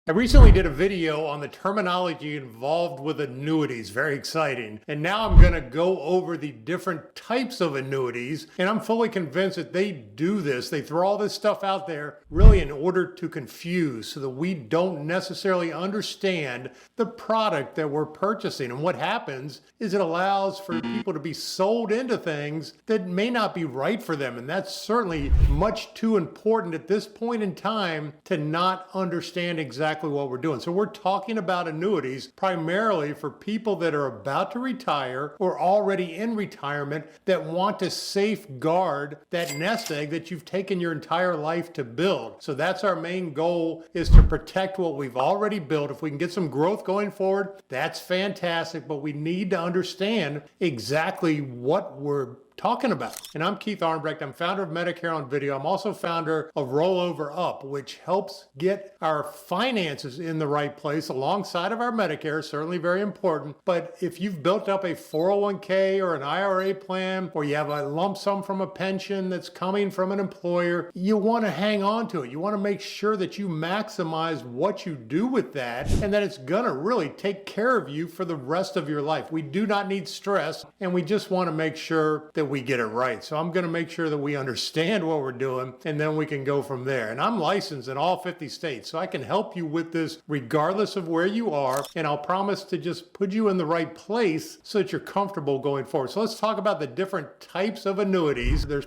I recently did a video on the terminology involved with annuities, very exciting. And now I'm going to go over the different types of annuities, and I'm fully convinced that they do this. They throw all this stuff out there really in order to confuse so that we don't necessarily understand the product that we're purchasing. And what happens is it allows for people to be sold into things that may not be right for them. And that's certainly much too important at this point in time to not understand exactly what we're doing. So we're talking about annuities primarily for people that are about to retire or already in retirement that want to safeguard that nest egg that you've taken your entire life to build. So that's our main goal, is to protect what we've already built. If we can get some growth going forward, that's fantastic, but we need to understand exactly what we're talking about. And I'm Keith Armbrecht. I'm founder of Medicare on Video. I'm also founder of Rollover Up, which helps get our finances in the right place alongside of our Medicare, certainly very important. But if you've built up a 401k or an IRA plan, or you have a lump sum from a pension that's coming from an employer, you want to hang on to it. You want to make sure that you maximize what you do with that and that it's going to really take care of you for the rest of your life. We do not need stress, and we just want to make sure that we get it right. So I'm going to make sure that we understand what we're doing, and then we can go from there. And I'm licensed in all 50 states, so I can help you with this regardless of where you are. And I'll promise to just put you in the right place so that you're comfortable going forward. So let's talk about the different types of annuities. There's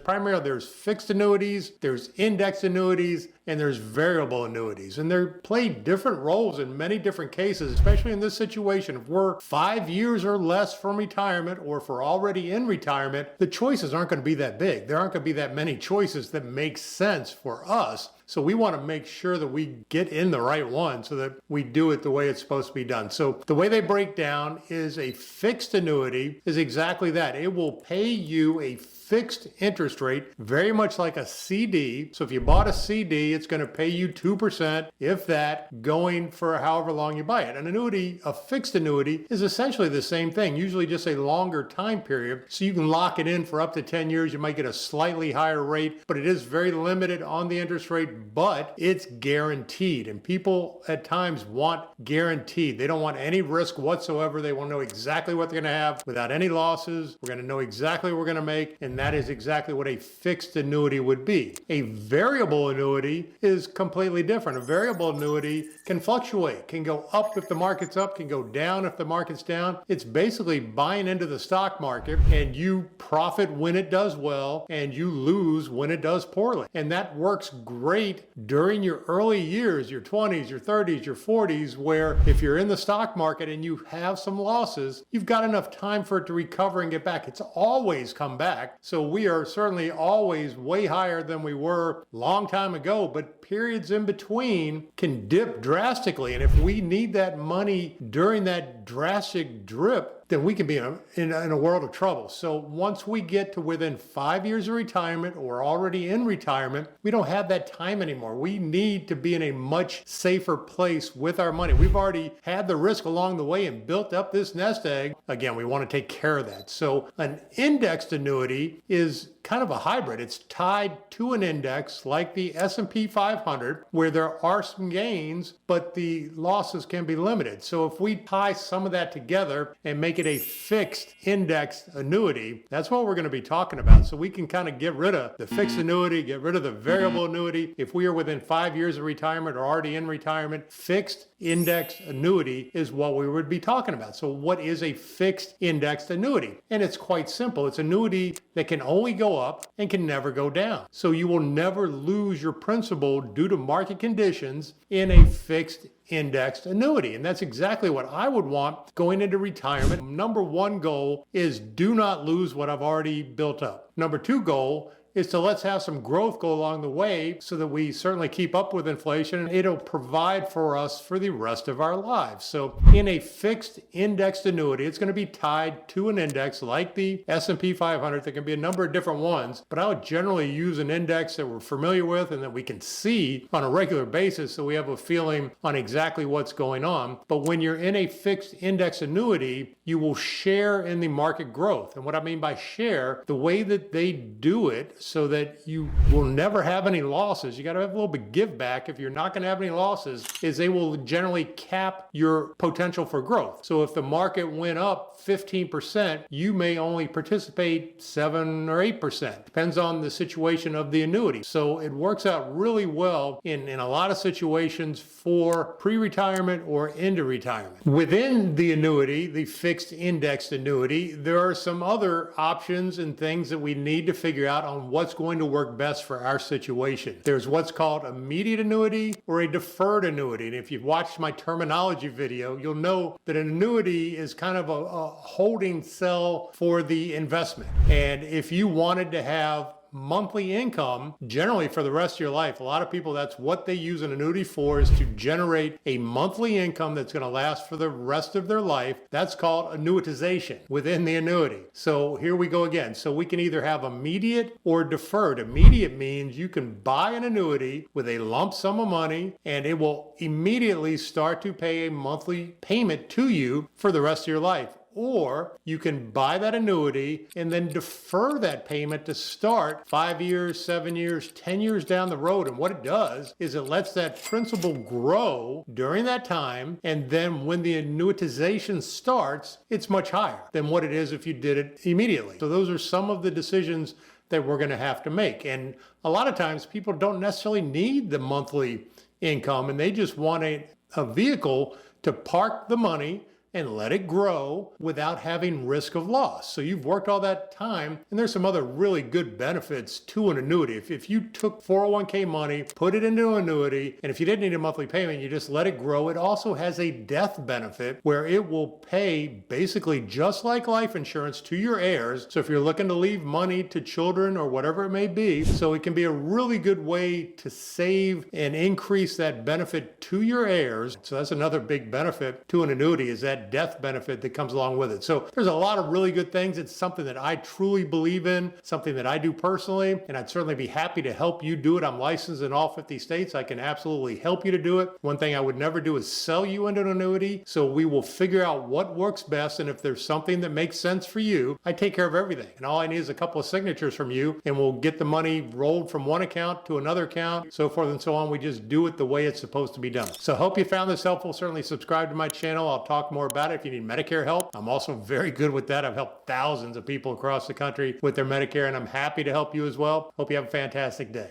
fixed annuities, there's index annuities, and there's variable annuities. And they play different roles in many different cases, especially in this situation. If we're 5 years or less from retirement, or if we're already in retirement, the choices aren't going to be that big. There aren't going to be that many choices that make sense for us. So we want to make sure that we get in the right one so that we do it the way it's supposed to be done. So the way they break down is a fixed annuity is exactly that. It will pay you a fixed interest rate, very much like a CD. So if you bought a CD, it's going to pay you 2%, if that, going for however long you buy it. An annuity, a fixed annuity, is essentially the same thing, usually just a longer time period. So you can lock it in for up to 10 years. You might get a slightly higher rate, but it is very limited on the interest rate, but it's guaranteed. And people at times want guaranteed. They don't want any risk whatsoever. They want to know exactly what they're going to have without any losses. We're going to know exactly what we're going to make, and that is exactly what a fixed annuity would be. A variable annuity is completely different. A variable annuity can fluctuate, can go up if the market's up, can go down if the market's down. It's basically buying into the stock market, and you profit when it does well and you lose when it does poorly. And that works great during your early years, your 20s, your 30s, your 40s, where if you're in the stock market and you have some losses, you've got enough time for it to recover and get back. It's always come back. So we are certainly always way higher than we were a long time ago, but periods in between can dip drastically. And if we need that money during that drastic drip, then we can be in a world of trouble. So once we get to within 5 years of retirement or already in retirement, we don't have that time anymore. We need to be in a much safer place with our money. We've already had the risk along the way and built up this nest egg. Again, we want to take care of that. So an indexed annuity is kind of a hybrid. It's tied to an index like the S&P 500, where there are some gains, but the losses can be limited. So if we tie some of that together and make it a fixed indexed annuity, that's what we're going to be talking about. So we can kind of get rid of the fixed annuity, get rid of the variable annuity. If we are within 5 years of retirement or already in retirement, fixed indexed annuity is what we would be talking about. So what is a fixed indexed annuity? And it's quite simple. It's an annuity that can only go up and can never go down. So you will never lose your principal due to market conditions in a fixed indexed annuity. And that's exactly what I would want going into retirement. Number one goal is do not lose what I've already built up. Number two goal is to let's have some growth go along the way so that we certainly keep up with inflation, and it'll provide for us for the rest of our lives. So in a fixed indexed annuity, it's going to be tied to an index like the S&P 500. There can be a number of different ones, but I would generally use an index that we're familiar with and that we can see on a regular basis so we have a feeling on exactly what's going on. But when you're in a fixed index annuity, you will share in the market growth. And what I mean by share, the way that they do it, so that you will never have any losses. You got to have a little bit give back if you're not going to have any losses, is they will generally cap your potential for growth. So if the market went up 15%, you may only participate 7 or 8%. Depends on the situation of the annuity. So it works out really well in a lot of situations for pre-retirement or into retirement. Within the annuity, the fixed indexed annuity, there are some other options and things that we need to figure out on what's going to work best for our situation. There's what's called immediate annuity or a deferred annuity. And if you've watched my terminology video, you'll know that an annuity is kind of a holding cell for the investment. And if you wanted to have monthly income generally for the rest of your life, a lot of people, that's what they use an annuity for, is to generate a monthly income that's going to last for the rest of their life. That's called annuitization within the annuity. So here we go again. So we can either have immediate or deferred. Immediate means you can buy an annuity with a lump sum of money and it will immediately start to pay a monthly payment to you for the rest of your life. Or you can buy that annuity and then defer that payment to start 5 years, 7 years, 10 years down the road. And what it does is it lets that principal grow during that time. And then when the annuitization starts, it's much higher than what it is if you did it immediately. So those are some of the decisions that we're going to have to make. And a lot of times people don't necessarily need the monthly income and they just want a vehicle to park the money and let it grow without having risk of loss. So you've worked all that time, and there's some other really good benefits to an annuity. If you took 401k money, put it into an annuity, and if you didn't need a monthly payment, you just let it grow, it also has a death benefit where it will pay basically just like life insurance to your heirs. So if you're looking to leave money to children or whatever it may be, so it can be a really good way to save and increase that benefit to your heirs. So that's another big benefit to an annuity, is that death benefit that comes along with it. So there's a lot of really good things. It's something that I truly believe in, something that I do personally, and I'd certainly be happy to help you do it. I'm licensed in all 50 states. I can absolutely help you to do it. One thing I would never do is sell you into an annuity. So we will figure out what works best, and if there's something that makes sense for you, I take care of everything. And all I need is a couple of signatures from you, and we'll get the money rolled from one account to another account, so forth and so on. We just do it the way it's supposed to be done. So hope you found this helpful. Certainly subscribe to my channel. I'll talk more about it. If you need Medicare help, I'm also very good with that. I've helped thousands of people across the country with their Medicare, and I'm happy to help you as well. Hope you have a fantastic day.